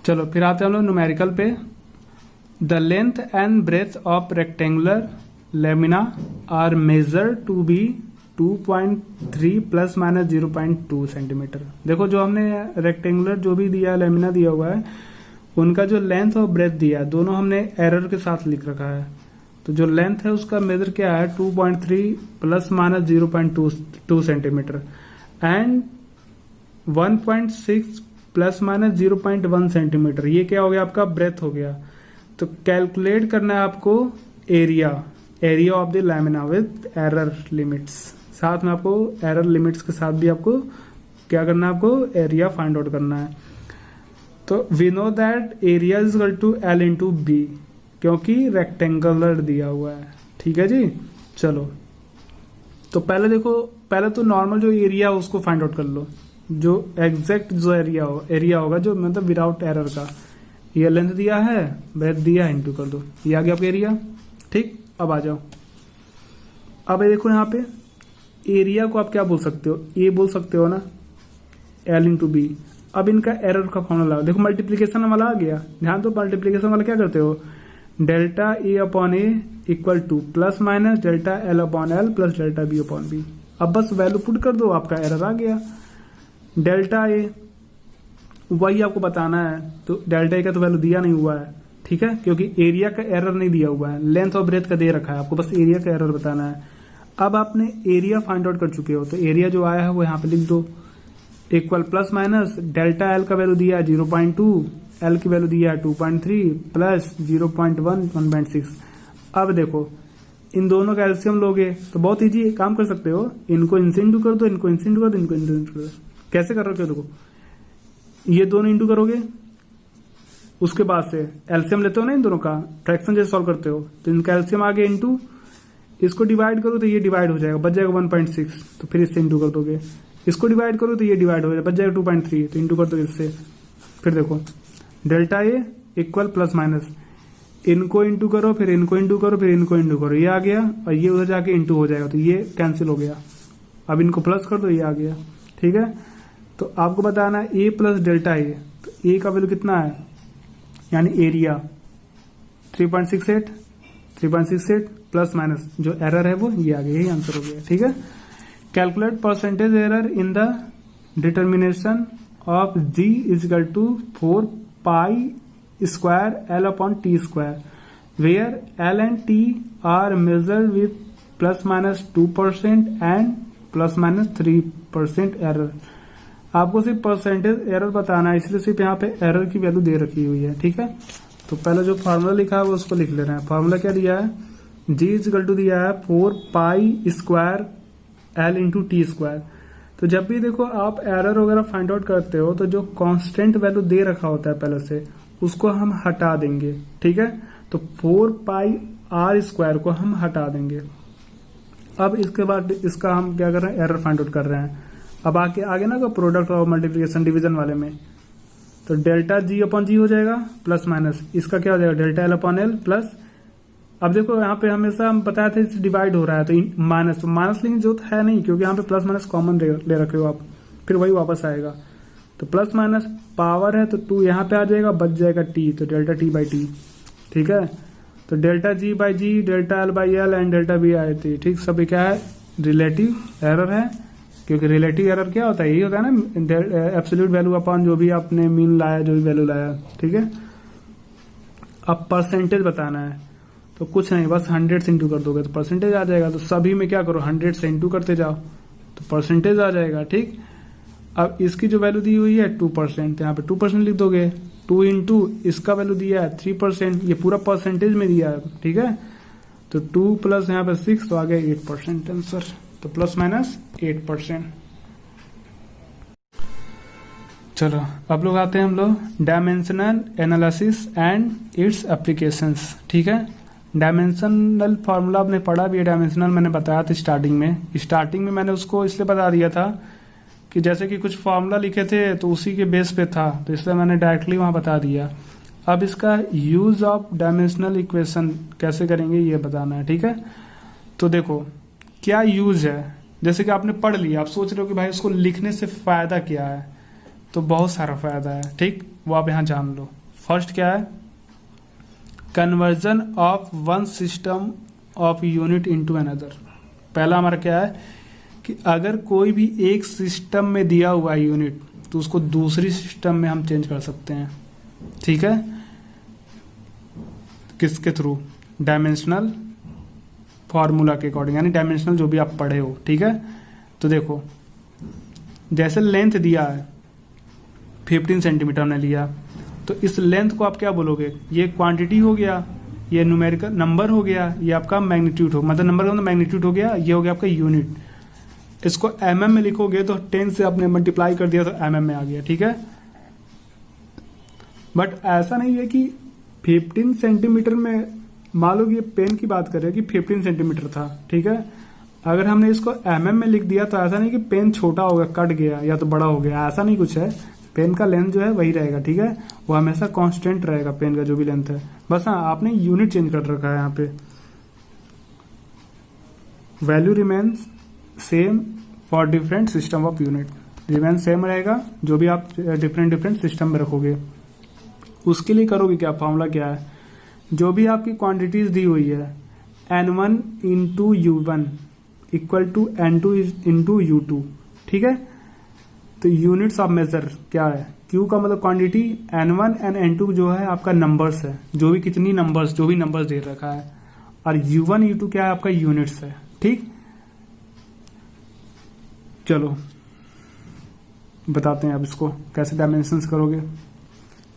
चलो फिर आते हैं हम लोग न्यूमेरिकल पे। The length and breadth of rectangular lamina are measure to be 2.3 plus minus 0.2 centimetre. देखो जो हमने रेक्टेंगुलर जो भी दिया लेमिना दिया हुआ है उनका जो लेंथ और ब्रेथ दिया है दोनों हमने एरर के साथ लिख रखा है। तो जो लेंथ है उसका मेजर क्या है 2.3 plus minus 0.2 centimetre and 1.6 plus minus 0.1 centimetre. ये क्या हो गया आपका ब्रेथ हो गया। तो कैलकुलेट करना है आपको area of the lamina with error limits. साथ में आपको एरर लिमिट्स के साथ भी आपको क्या करना है, आपको एरिया फाइंड आउट करना है। तो we know that area is equal to L into B क्योंकि रेक्टेंगुलर दिया हुआ है। ठीक है जी। चलो तो पहले देखो, पहले तो नॉर्मल जो एरिया हो उसको फाइंड आउट कर लो। जो एग्जैक्ट जो एरिया होगा जो मतलब विदाउट एरर का। ये लेंथ दिया है, ब्रेथ दिया है, इंटू कर दो, ये आ गया आपका एरिया। ठीक, अब आ जाओ। अब ये देखो यहाँ पे एरिया को आप क्या बोल सकते हो, ए बोल सकते हो ना, एल इंटू बी। अब इनका एरर का फॉर्मूला देखो, मल्टीप्लीकेशन वाला आ गया। ध्यान दो, मल्टीप्लीकेशन वाला क्या करते हो, delta A upon A equal to plus minus delta L upon L plus delta B upon B. अब बस वैल्यू पुट कर दो, आपका एरर आ गया। डेल्टा ए वही आपको बताना है, तो डेल्टा ए का तो वैल्यू दिया नहीं हुआ है, ठीक है, क्योंकि एरिया का एरर नहीं दिया हुआ है, लेंथ और ब्रेथ का दे रखा है, आपको बस एरिया का एरर बताना है। अब आपने एरिया फाइंड आउट कर चुके हो, तो एरिया जो आया है वो यहाँ पे लिख दो, equal plus minus delta L का वैल्यू दिया है 0.2, एल की वैल्यू दिया है 2.3 प्लस 0.1 1.6। अब देखो इन दोनों का एलसीएम लोगे तो बहुत इजी काम कर सकते हो, इनको इनसे इंटू कर दो, इनको इनसे इंटू कर दो, इनको इनसे इंटू कर दो। कैसे कर रहे हो, देखो ये दोनों इंटू करोगे, उसके बाद से एलसीएम लेते हो ना इन दोनों का, फ्रैक्शन जैसे सॉल्व करते हो, तो इनका एलसीएम आगे इंटू, इसको डिवाइड करो तो ये डिवाइड हो जाएगा, बच जाएगा 1.6, तो फिर इससे इंटू कर दोगे, इसको डिवाइड करो तो ये डिवाइड हो जाएगा, बच जाएगा 2.3, तो इंटू कर दो इससे। फिर देखो delta A equal plus minus, इनको इंटू करो, फिर इनको इंटू करो, फिर इनको इंटू करो, ये आ गया, और ये उधर जाके इंटू हो जाएगा, तो ये कैंसिल हो गया। अब इनको प्लस कर दो, ये आ गया। ठीक है, तो आपको बताना है ए प्लस डेल्टा ए, तो ए का वैल्यू कितना है, यानी एरिया 3.68 प्लस माइनस जो एरर है वो ये आ गया, यही आंसर हो गया। ठीक है, calculate percentage error in the determination of g is equal to 4 pi square L upon T square, where L and T are measured with plus minus 2% and plus minus 3% error. आपको सिर्फ percentage error बताना है, इसलिए सिर्फ यहाँ पे error की value दे रखी हुई है। ठीक है, तो पहले जो फार्मूला लिखा है वो उसको लिख ले रहे हैं। फार्मूला क्या दिया है, जी इज इक्वल टू दिया है 4 pi square L into T square. तो जब भी देखो आप एरर वगैरह फाइंड आउट करते हो तो जो कांस्टेंट वैल्यू दे रखा होता है पहले से उसको हम हटा देंगे। ठीक है, तो 4 पाई आर स्क्वायर को हम हटा देंगे। अब इसके बाद इसका हम क्या कर रहे हैं, एरर फाइंड आउट कर रहे हैं। अब आगे ना प्रोडक्ट और मल्टीप्लिकेशन डिवीजन वाले में, तो डेल्टा जी अपॉन जी हो जाएगा प्लस माइनस, इसका क्या हो जाएगा delta L upon L plus, अब देखो यहाँ पे हमेशा हम बताया था डिवाइड हो रहा है तो माइनस, तो माइनस लेकिन जो है नहीं, क्योंकि यहाँ पे प्लस माइनस कॉमन ले रखे हो आप, फिर वही वापस आएगा। तो प्लस माइनस पावर है तो 2 यहाँ पे आ जाएगा, बच जाएगा टी, तो डेल्टा टी बाई टी। ठीक है, तो delta g by g, delta L by L and delta B I T. ठीक, सब क्या है, रिलेटिव एरर है, क्योंकि रिलेटिव एरर क्या होता है, यही होता है ना एब्सोल्यूट वैल्यू अपॉन जो भी आपने मीन लाया, जो भी वैल्यू लाया। ठीक है, अब परसेंटेज बताना है, तो कुछ नहीं, बस 100 से इंटू कर दोगे तो परसेंटेज आ जाएगा। तो सभी में क्या करो, 100 से इंटू करते जाओ तो परसेंटेज आ जाएगा। ठीक, अब इसकी जो वैल्यू दी हुई है 2%, तो यहाँ पे 2% लिख दोगे, 2 इंटू इसका वैल्यू दिया है 3%, ये पूरा परसेंटेज में दिया है। ठीक है, तो 2 प्लस यहाँ पे 6, तो आ गया 8% आंसर, तो प्लस माइनस 8%। चलो अब लोग आते हैं हम लोग dimensional analysis and it's applications. ठीक है, डायमेंशनल फार्मूला आपने पढ़ा भी है, डायमेंशनल मैंने बताया था स्टार्टिंग में मैंने उसको इसलिए बता दिया था कि जैसे कि कुछ फार्मूला लिखे थे तो उसी के बेस पे था, तो इसलिए मैंने डायरेक्टली वहां बता दिया। अब इसका यूज ऑफ डायमेंशनल इक्वेशन कैसे करेंगे ये बताना है। ठीक है, तो देखो क्या यूज है, जैसे कि आपने पढ़ लिया, आप सोच रहे हो कि भाई इसको लिखने से फायदा क्या है, तो बहुत सारा फायदा है, ठीक, वो आप यहाँ जान लो। फर्स्ट क्या है, conversion of one system of unit into another. पहला हमारा क्या है कि अगर कोई भी एक सिस्टम में दिया हुआ है यूनिट, तो उसको दूसरी सिस्टम में हम चेंज कर सकते हैं, ठीक है। किसके थ्रू, डायमेंशनल फॉर्मूला के अकॉर्डिंग, यानी डायमेंशनल जो भी आप पढ़े हो, ठीक है। तो देखो जैसे लेंथ दिया है 15 सेंटीमीटर हमने लिया, तो इस लेंथ को आप क्या बोलोगे, ये क्वांटिटी हो गया, ये न्यूमेरिकल नंबर हो गया, ये आपका मैग्नीट्यूड हो, मतलब नंबर का मतलब मैग्नीट्यूड हो गया, ये हो गया आपका यूनिट। इसको mm में लिखोगे तो 10 से आपने मल्टीप्लाई कर दिया तो mm में आ गया, ठीक है। बट ऐसा नहीं है कि 15 सेंटीमीटर में, मान लो कि ये पेन की बात कर रहे हैं कि 15 सेंटीमीटर था, ठीक है। अगर हमने इसको mm में लिख दिया तो ऐसा नहीं कि पेन छोटा हो गया, कट गया या तो बड़ा हो गया, ऐसा नहीं कुछ है। पेन का लेंथ जो है वही रहेगा, ठीक है, वो हमेशा कांस्टेंट रहेगा पेन का जो भी लेंथ है। बस हाँ, आपने यूनिट चेंज कर रखा है यहाँ पे। Value remains same for different system of unit, remain same रहेगा जो भी आप डिफरेंट सिस्टम में रखोगे। उसके लिए करोगे क्या, फॉर्मूला क्या है, जो भी आपकी क्वांटिटीज दी हुई है N1 into U1 equal to N2 into U2, ठीक है। तो यूनिट्स ऑफ मेजर क्या है, Q का मतलब क्वांटिटी, N1 एंड N2 जो है आपका नंबर्स है, जो भी कितनी नंबर्स, जो भी नंबर्स दे रखा है, और U1 U2 क्या है आपका यूनिट्स है, ठीक। चलो बताते हैं अब इसको कैसे डायमेंशंस करोगे।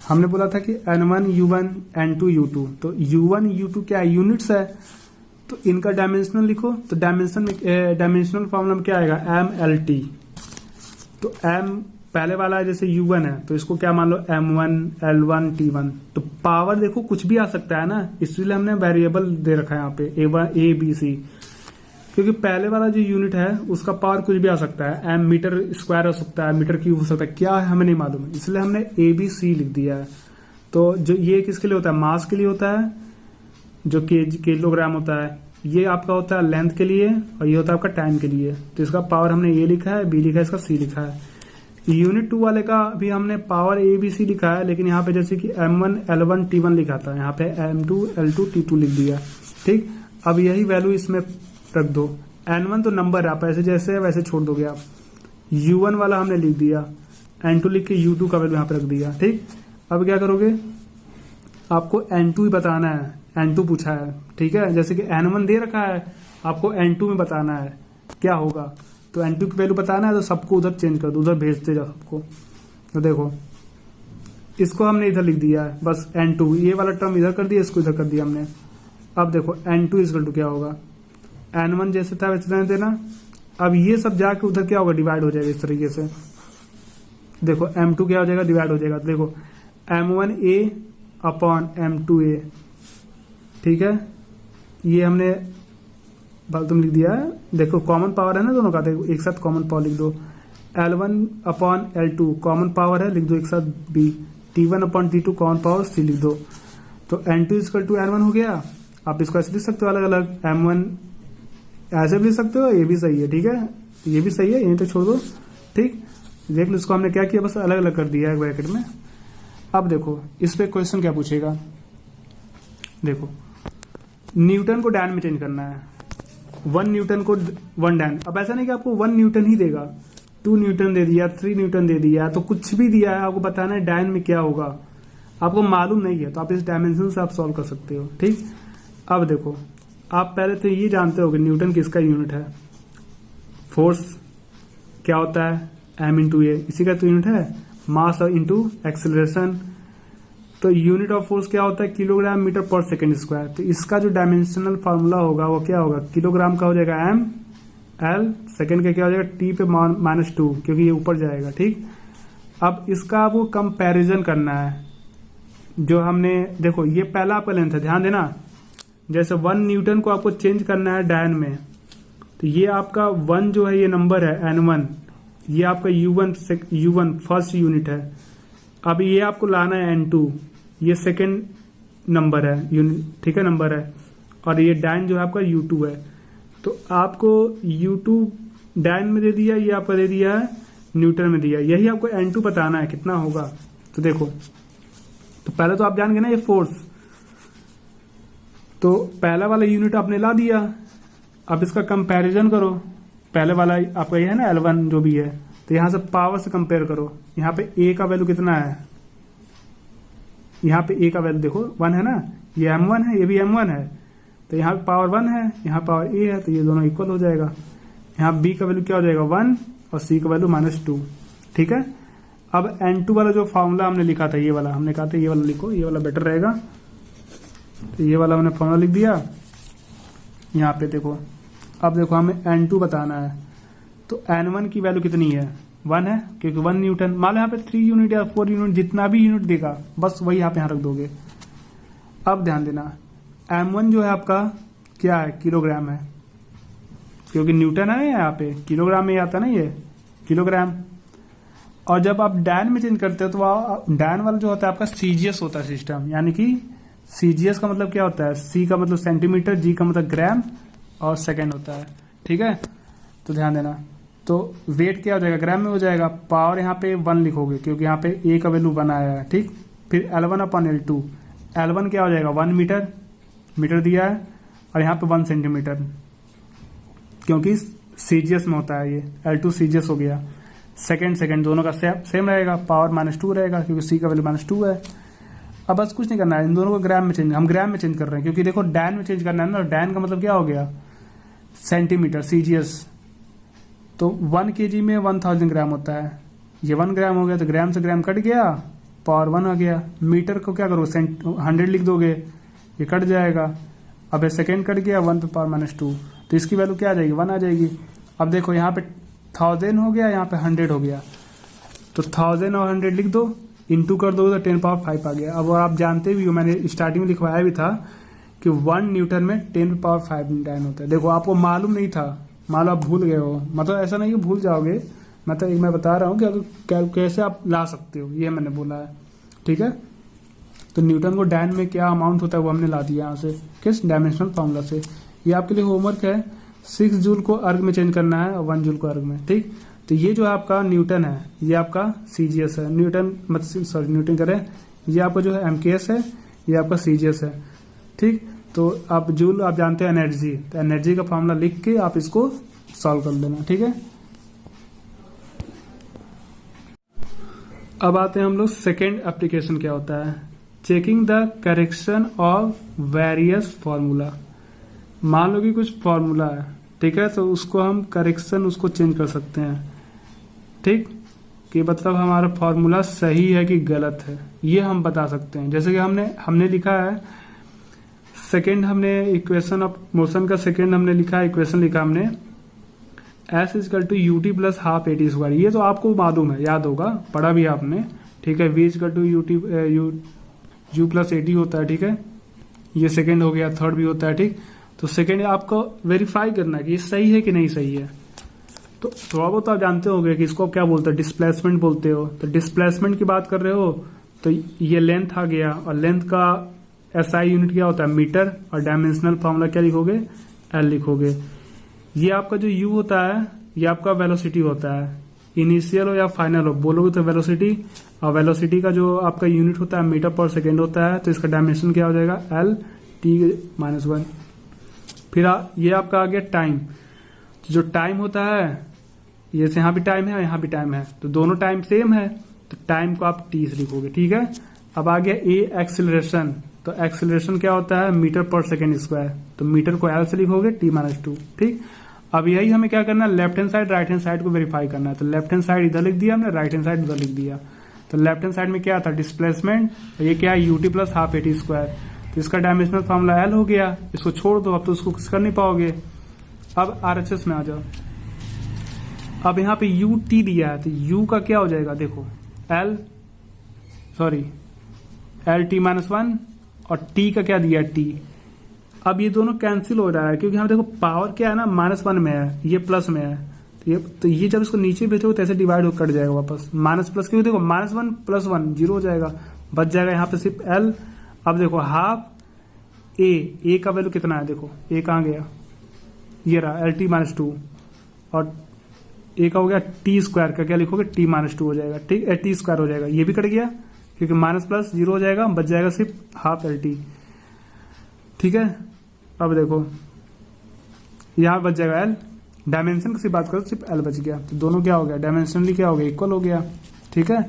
हमने बोला था कि N1 U1 N2 U2, तो U1 U2 क्या है, यूनिट्स है, तो इनका डायमेंशनल लिखो। तो डायमेंशनल फॉर्मूला में क्या आएगा, MLT। तो M पहले वाला है, जैसे U1 है तो इसको क्या मान लो M1 L1 T1। तो पावर देखो कुछ भी आ सकता है ना, इसलिए हमने वेरिएबल दे रखा है यहाँ पे A B C, क्योंकि पहले वाला जो यूनिट है उसका पावर कुछ भी आ सकता है, M मीटर स्क्वायर हो सकता है, मीटर क्यूब हो सकता है, क्या है हमें नहीं मालूम है, इसलिए हमने ABC लिख दिया है। तो जो ये किसके लिए होता है, मास के लिए होता है, जो किलोग्राम होता है, ये आपका होता है लेंथ के लिए, और ये होता है आपका टाइम के लिए। तो इसका पावर हमने ए लिखा है, बी लिखा है, इसका सी लिखा है। यूनिट 2 वाले का भी हमने पावर ABC लिखा है, लेकिन यहाँ पे जैसे कि M1 L1 T1 लिखा था, यहाँ पे M2 L2 T2 लिख दिया, ठीक। अब यही वैल्यू इसमें रख दो। N1 तो नंबर है, आप ऐसे जैसे है वैसे छोड़ दोगे आप। U1 वाला हमने लिख दिया, N2 लिख के U2 का वैल्यू यहाँ पे रख दिया, ठीक। अब क्या करोगे, आपको N2 ही बताना है, N2 पूछा है, ठीक है। जैसे कि N1 दे रखा है, आपको N2 में बताना है क्या होगा, तो N2 की वैल्यू बताना है, तो सबको उधर चेंज कर दो, उधर भेजते जाओ सबको। तो देखो इसको हमने इधर लिख दिया है, बस N2, ये वाला टर्म इधर कर दिया, इसको इधर कर दिया हमने। अब देखो N2 इक्वल टू क्या होगा, N1 जैसे था वैसे रहने देना। अब ये सब जाके उधर क्या होगा, डिवाइड हो जाएगा इस तरीके से। देखो M2 क्या हो जाएगा, डिवाइड हो जाएगा। तो देखो M1A अपॉन M2A, ठीक है। ये हमने तुम लिख दिया है, देखो कॉमन पावर है ना दोनों का, देखो एक साथ कॉमन पावर लिख दो। L1 upon L2 common power है, लिख दो एक साथ B। T1 upon T2 common power C लिख दो। तो N2 इक्वल टू N1 हो गया। आप इसको ऐसे लिख सकते हो अलग अलग, M1 ऐसे भी लिख सकते हो, ये भी सही है, ठीक है, ये भी सही है, यहीं तक छोड़ दो, ठीक। देख लो इसको हमने क्या किया, बस अलग अलग कर दिया है ब्रैकेट में। अब देखो इस पे क्वेश्चन क्या पूछेगा, देखो न्यूटन को डैन में चेंज करना है, 1 न्यूटन को 1 डैन। अब ऐसा नहीं कि आपको 1 न्यूटन ही देगा, 2 न्यूटन दे दिया, 3 न्यूटन दे दिया, तो कुछ भी दिया है, आपको बताना है डैन में क्या होगा। आपको मालूम नहीं है तो आप इस डायमेंशन से आप सॉल्व कर सकते हो, ठीक। अब देखो आप पहले तो ये जानते हो कि न्यूटन किसका यूनिट है, फोर्स क्या होता है, M इंटू ए, इसी का तो यूनिट है। मास इंटू एक्सेलरेशन, तो यूनिट ऑफ फोर्स क्या होता है, किलोग्राम मीटर पर सेकेंड स्क्वायर। तो इसका जो डायमेंशनल फॉर्मूला होगा वो क्या होगा, किलोग्राम का हो जाएगा M, L सेकेंड का क्या हो जाएगा T पे -2, क्योंकि ये ऊपर जाएगा, ठीक। अब इसका आपको कंपैरिजन करना है, जो हमने देखो ये पहला आपका लेंथ है, ध्यान देना। जैसे 1 न्यूटन को आपको चेंज करना है डायन में, तो ये आपका 1 जो है ये नंबर है N1, ये आपका U1 फर्स्ट यूनिट है। अब ये आपको लाना है N2, ये सेकंड नंबर है यूनिट, ठीक है, नंबर है। और ये डायन जो है आपका U2 है। तो आपको U2 डायन में दे दिया, ये आपका दे दिया है न्यूटन में दिया, यही आपको N2 बताना है कितना होगा। तो देखो, तो पहले तो आप जान गए ना ये फोर्स, तो पहला वाला यूनिट आपने ला दिया। अब इसका कंपैरिजन करो, पहले वाला आपका ये है ना L1 जो भी है, तो यहां से पावर से कंपेयर करो। यहाँ पे A का वैल्यू कितना है, यहाँ पे A का वैल्यू देखो 1 है ना, ये M1 है, ये भी M1 है, तो यहाँ पे पावर 1 है, यहाँ पावर A है, तो ये दोनों इक्वल हो जाएगा। यहाँ B का वैल्यू क्या हो जाएगा 1 और C का वैल्यू -2। ठीक है, अब N2 वाला जो फॉर्मूला हमने लिखा था, ये वाला हमने कहा था ये वाला लिखो, ये वाला बेटर रहेगा, तो ये वाला हमने फॉर्मूला लिख दिया। यहाँ पे देखो, अब देखो हमें N2 बताना है, तो N1 की वैल्यू कितनी है 1 है, क्योंकि 1 न्यूटन। मान लो यहाँ पे 3 यूनिट या 4 यूनिट जितना भी यूनिट देगा बस वही आप यहाँ रख दोगे। अब ध्यान देना, M1 जो है आपका क्या है, किलोग्राम है, क्योंकि न्यूटन है यहाँ पे, किलोग्राम में आता ना ये किलोग्राम। और जब आप डैन में चेंज करते हो तो डैन वाला जो होता है आपका सीजीएस होता है सिस्टम, यानी कि सीजीएस का मतलब क्या होता है, सी का मतलब सेंटीमीटर, जी का मतलब ग्राम और सेकेंड होता है। ठीक है, तो ध्यान देना, तो वेट क्या हो जाएगा, ग्राम में हो जाएगा। पावर यहाँ पे 1 लिखोगे क्योंकि यहाँ पे ए का वैल्यू 1 आया है। ठीक, फिर L1/L2, L1 क्या हो जाएगा 1 मीटर, मीटर दिया है, और यहाँ पे 1 सेंटीमीटर, क्योंकि सीजीएस में होता है ये, L2 सीजीएस हो गया। सेकेंड दोनों का सेम रहेगा, पावर -2 रहेगा क्योंकि सी का वैल्यू -2 है। अब बस कुछ नहीं करना है, इन दोनों को ग्राम में चेंज, हम ग्राम में चेंज कर रहे हैं क्योंकि देखो डैन में चेंज करना है ना, डैन का मतलब क्या हो गया सेंटीमीटर, सीजीएस, तो 1 kg में 1000 ग्राम होता है, ये 1 ग्राम हो गया, तो ग्राम से ग्राम कट गया, पावर 1 आ गया। मीटर को क्या करो 100 लिख दोगे, ये कट जाएगा। अब ये सेकेंड कट गया, 1 पे पावर -2, तो इसकी वैल्यू क्या आ जाएगी 1 आ जाएगी। अब देखो यहाँ पे 1000 हो गया, यहाँ पे 100 हो गया, तो 1000 और 100 लिख दो, इंटू कर दो तो 10 पावर 5 आ गया। अब आप जानते भी हो, मैंने स्टार्टिंग में लिखवाया भी था कि 1 न्यूटन में 10 पावर 5 न्यूटन होता है। देखो आपको मालूम नहीं था, मान लो आप भूल गए हो, मतलब ऐसा नहीं कि भूल जाओगे, मतलब मैं बता रहा हूँ कि कैसे आप ला सकते हो, ये मैंने बोला है। ठीक है, तो न्यूटन को डैन में क्या अमाउंट होता है वो हमने ला दिया यहाँ से, किस डायमेंशनल फॉर्मूला से। ये आपके लिए होमवर्क है, 6 जूल को अर्ग में चेंज करना है और 1 जूल को अर्ग में। ठीक, तो ये जो है आपका न्यूटन है, ये आपका सीजीएस है, न्यूटन करें, ये आपका जो है एमकेएस है, ये आपका सीजीएस है। ठीक, तो आप जूल आप जानते हैं एनर्जी, तो एनर्जी का फॉर्मूला लिख के आप इसको सॉल्व कर लेना। ठीक है, अब आते हैं हम लोग सेकेंड एप्लीकेशन क्या होता है, checking the correction of various formula. मान लो कि कुछ फॉर्मूला है, ठीक है, तो उसको हम करेक्शन उसको चेंज कर सकते हैं। ठीक, कि मतलब हमारा फॉर्मूला सही है कि गलत है, ये हम बता सकते हैं। जैसे कि हमने लिखा है सेकेंड, हमने इक्वेशन ऑफ मोशन का सेकेंड हमने लिखा है, इक्वेशन लिखा हमने S = ut + ½ at²। ये तो आपको मालूम है, याद होगा, पढ़ा भी आपने। ठीक है, V = u + at होता है। ठीक है, ये सेकेंड हो गया, थर्ड भी होता है। ठीक, तो सेकेंड आपको वेरीफाई करना है कि ये सही है कि नहीं सही है। तो थोड़ा बहुत आप जानते होंगे कि इसको क्या बोलते हैं, डिस्प्लेसमेंट बोलते हो। तो डिस्प्लेसमेंट की बात कर रहे हो तो ये लेंथ आ गया, और लेंथ का एसआई यूनिट क्या होता है मीटर, और डायमेंशनल फॉर्मूला क्या लिखोगे एल लिखोगे। ये आपका जो यू होता है ये आपका वेलोसिटी होता है, इनिशियल हो या फाइनल हो बोलोगे तो वेलोसिटी, और वेलोसिटी का जो आपका यूनिट होता है मीटर पर सेकेंड होता है, तो इसका डायमेंशन क्या हो जाएगा L/t-1। फिर ये आपका आ गया टाइम, तो जो टाइम होता है ये यहाँ भी टाइम है और यहाँ भी टाइम है, तो दोनों टाइम सेम है, तो टाइम को आप टी से लिखोगे। ठीक है, अब आ गया ए एक्सिलरेशन, तो एक्सिलरेशन क्या होता है मीटर पर सेकेंड स्क्वायर, तो मीटर को एल से लिखोगे T-2। ठीक, अब यही हमें क्या करना है, left hand side right hand side को वेरीफाई करना है। तो लेफ्ट हैंड साइड इधर लिख दिया हमने, राइट हैंड साइड उधर लिख दिया। तो लेफ्ट हैंड साइड में क्या था डिस्प्लेसमेंट, ये क्या है ut + ½ at², तो इसका डायमेंशनल फॉर्मूला एल हो गया। इसको छोड़ दो, अब तो उसको कुछ कर नहीं पाओगे। अब आरएचएस में आ जाओ, अब यहाँ पे ut दिया है, तो u का क्या हो जाएगा देखो L/t-1 और t का क्या दिया t। अब ये दोनों कैंसिल हो रहा है क्योंकि हम देखो पावर क्या है ना -1 में है, ये प्लस में है, तो ये जब इसको नीचे भेजोगे तो ऐसे डिवाइड हो कट जाएगा वापस माइनस प्लस, क्योंकि देखो -1 + 1 0 हो जाएगा, बच जाएगा यहाँ पे सिर्फ L। अब देखो ½ a का वैल्यू कितना है, देखो a कहाँ गया, ये रहा L/t-2, और एक हो गया टी स्क्वायर का, क्या लिखोगे टी माइनस 2 हो जाएगा, ठीक है, टी स्क्वायर हो जाएगा, ये भी कट गया क्योंकि माइनस प्लस 0 हो जाएगा, बच जाएगा सिर्फ हाफ एल टी, ठीक है। अब देखो यहां बच जाएगा एल, डायमेंशन की बात करो सिर्फ एल बच गया, तो दोनों क्या हो गया डायमेंशनली क्या हो गया इक्वल हो गया, ठीक है।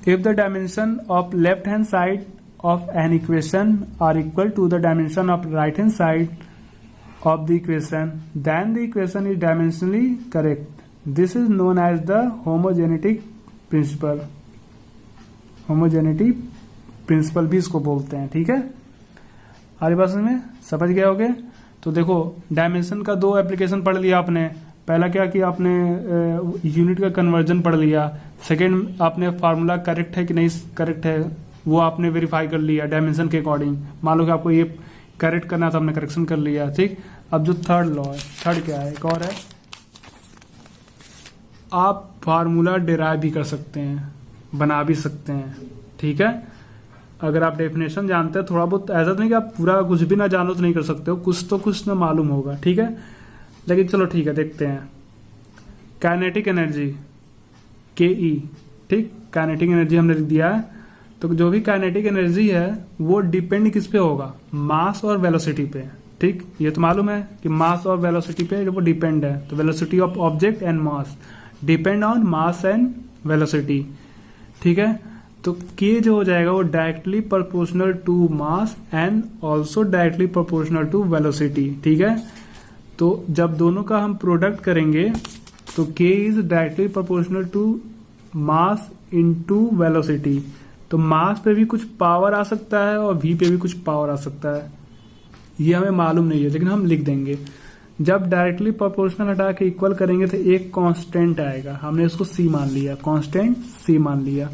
If the dimension of left hand side of an equation are equal to the dimension of right hand side of the equation, then the equation is dimensionally correct. This is known as the homogeneity principle. homogeneity principle भी इसको बोलते हैं, ठीक है। आगे बात में समझ गए होगे। तो देखो डायमेंशन का दो एप्लीकेशन पढ़ लिया आपने, पहला क्या कि आपने यूनिट का कन्वर्जन पढ़ लिया, सेकेंड आपने फार्मूला करेक्ट है कि नहीं करेक्ट है वो आपने वेरीफाई कर लिया डायमेंशन के अकॉर्डिंग, मान लो कि आपको ये करेक्ट करना था, आपने करेक्शन कर लिया, ठीक। अब जो थर्ड लॉ है, थर्ड क्या है, एक और है, आप फार्मूला डिराइव भी कर सकते हैं, बना भी सकते हैं, ठीक है। अगर आप डेफिनेशन जानते हैं थोड़ा बहुत, ऐसा तो नहीं कि आप पूरा कुछ भी ना जानो तो नहीं कर सकते हो, कुछ तो कुछ ना मालूम होगा, ठीक है। लेकिन चलो ठीक है, देखते हैं। काइनेटिक एनर्जी के ई, ठीक, काइनेटिक एनर्जी हमने लिख दिया है। तो जो भी काइनेटिक एनर्जी है वो डिपेंड किस पे होगा, मास और वेलोसिटी पे, ठीक। ये तो मालूम है कि मास और वेलोसिटी पे वो डिपेंड है, तो velocity of object and mass depend on mass and velocity, ठीक है। तो के जो हो जाएगा वो directly proportional to mass and also directly proportional to velocity, ठीक है। तो जब दोनों का हम प्रोडक्ट करेंगे तो K is directly proportional to mass into velocity. तो मास पे भी कुछ पावर आ सकता है और वी पे भी कुछ पावर आ सकता है, ये हमें मालूम नहीं है लेकिन हम लिख देंगे। जब डायरेक्टली प्रोपोर्शनल हटा के इक्वल करेंगे तो एक कांस्टेंट आएगा, हमने इसको सी मान लिया, कांस्टेंट सी मान लिया।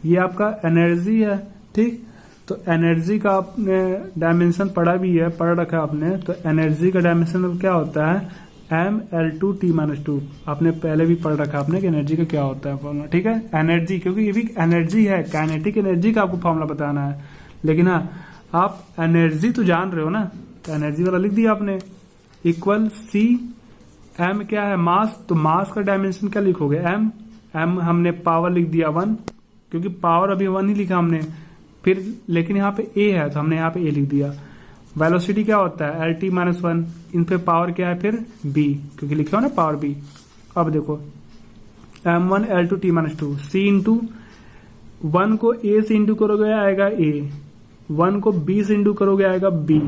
ये आपका एनर्जी है, ठीक। तो एनर्जी का आपने डायमेंशन पढ़ा भी है, पढ़ रखा आपने, तो एनर्जी का डायमेंशन क्या होता है mL2T-2, आपने पहले भी पढ़ रखा आपने कि एनर्जी का क्या होता है फॉर्मूला, ठीक है। एनर्जी, क्योंकि ये भी एनर्जी है, काइनेटिक एनर्जी का आपको फॉर्मूला बताना है, लेकिन हाँ आप एनर्जी तो जान रहे हो ना, तो एनर्जी वाला लिख दिया आपने, इक्वल सी, एम क्या है मास, तो मास का डायमेंशन क्या लिखोगे एम, एम हमने पावर लिख दिया 1, क्योंकि पावर अभी 1 ही लिखा हमने, फिर लेकिन यहाँ पे ए है तो हमने यहाँ पे ए लिख दिया। वेलोसिटी क्या होता है LT-1, इन पे पावर क्या है फिर b, क्योंकि लिखा हो ना पावर b। अब देखो m1 L2T-2, c इंटू 1 को a से इंटू करोगे आएगा a, 1 को b से इंटू करोगे आएगा b,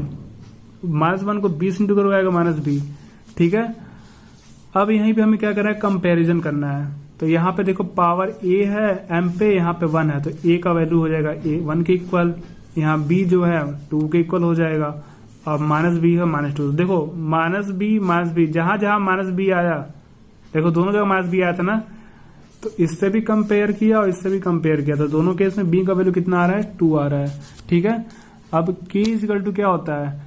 -1 को b से इंटू करोगे आएगा -b, ठीक है। अब यहीं पे हमें क्या करना है, कंपैरिजन करना है। तो यहाँ पे देखो पावर a है m पे, यहाँ पे 1 है, तो a का वैल्यू हो जाएगा a 1 के इक्वल, यहाँ b जो है 2 के इक्वल हो जाएगा, और -b है -2। देखो -b जहां जहां -b आया, देखो दोनों जगह -b आया था ना, तो इससे भी कंपेयर किया और इससे भी कंपेयर किया, तो दोनों केस में b का वैल्यू कितना आ रहा है 2 आ रहा है, ठीक है। अब k इक्वल टू क्या होता है,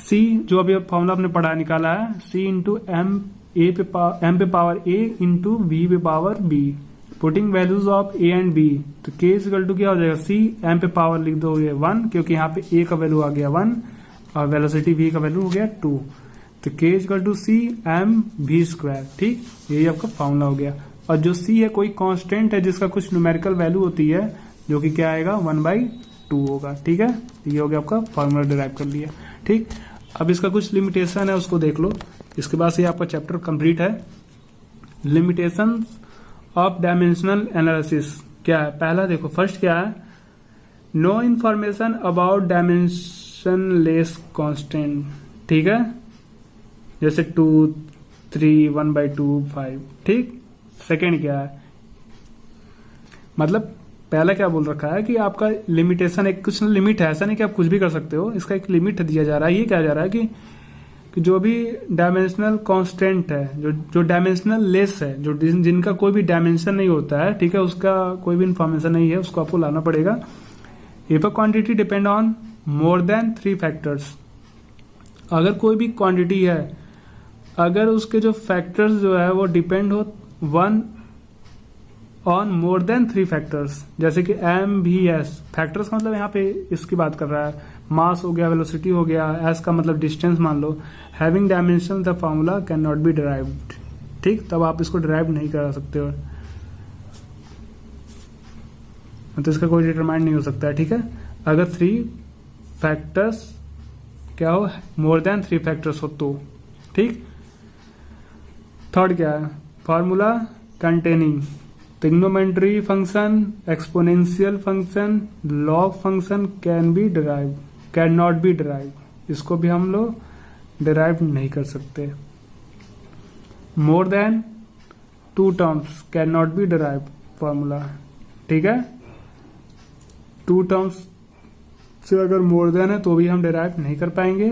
c जो अभी फॉर्मूला आपने पढ़ा निकाला है, c इंटू m पे पावर a इंटू v पे power b, putting values of a and b, तो k इक्वल टू क्या हो जाएगा c, m पे पावर लिख दोगे 1, क्योंकि यहाँ पे a का वैल्यू आ गया 1 और वेलोसिटी v का वैल्यू हो गया 2, तो k equal to c m v square, ठीक। यही आपका फॉर्मूला हो गया। और जो c है कोई कांस्टेंट है जिसका कुछ न्यूमेरिकल वैल्यू होती है, जो कि क्या आएगा 1/2 होगा, ठीक है। ये हो गया आपका फॉर्मूला डिराइव कर लिया, ठीक। अब इसका कुछ लिमिटेशन है उसको देख लो, इसके बाद से आपका चैप्टर कंप्लीट है। लिमिटेशन ऑफ डायमेंशनल एनालिसिस क्या है, पहला देखो फर्स्ट क्या है, no information about dimensionless constant, ठीक है, जैसे 2, 3, 1/2, 5, ठीक। सेकेंड क्या है, मतलब पहला क्या बोल रखा है कि आपका लिमिटेशन, एक कुछ लिमिट है, ऐसा नहीं कि आप कुछ भी कर सकते हो, इसका एक लिमिट दिया जा रहा है। ये क्या जा रहा है कि जो भी डायमेंशनल कांस्टेंट है, जो डायमेंशनल लेस है, जो जिनका कोई भी डायमेंशन नहीं होता है, ठीक है, उसका कोई भी इंफॉर्मेशन नहीं है, उसको आपको लाना पड़ेगा। If a quantity depend on more than 3 factors, अगर कोई भी क्वांटिटी है, अगर उसके जो फैक्टर्स जो है वो डिपेंड हो 1 ऑन मोर देन 3 फैक्टर्स, जैसे कि MVS फैक्टर्स का मतलब यहाँ पे इसकी बात कर रहा है, मास हो गया, वेलोसिटी हो गया, एस का मतलब डिस्टेंस मान लो, having dimension the formula can not be derived, ठीक, तब आप इसको डिराइव नहीं कर सकते हो, तो इसका कोई डिटरमाइन नहीं हो सकता है, ठीक है। अगर 3 फैक्टर्स क्या हो, मोर देन 3 फैक्टर्स हो तो, ठीक। थर्ड क्या है, formula containing trigonometry function, exponential function, log function can be derive, can not B derive, इसको भी हम लोग डिराइव नहीं कर सकते। More than 2 terms can not B derive formula, ठीक है। 2 टर्म्स से अगर मोर देन है तो भी हम डिराइव नहीं कर पाएंगे,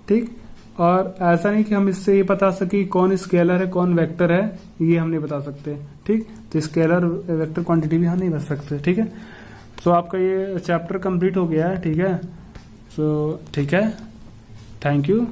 ठीक। और ऐसा नहीं कि हम इससे ये बता सके कौन स्केलर है कौन वेक्टर है, ये हम नहीं बता सकते, ठीक। तो स्केलर वेक्टर क्वांटिटी भी हम नहीं बता सकते, ठीक है। सो आपका ये चैप्टर कंप्लीट हो गया है, ठीक है। सो ठीक है, थैंक यू।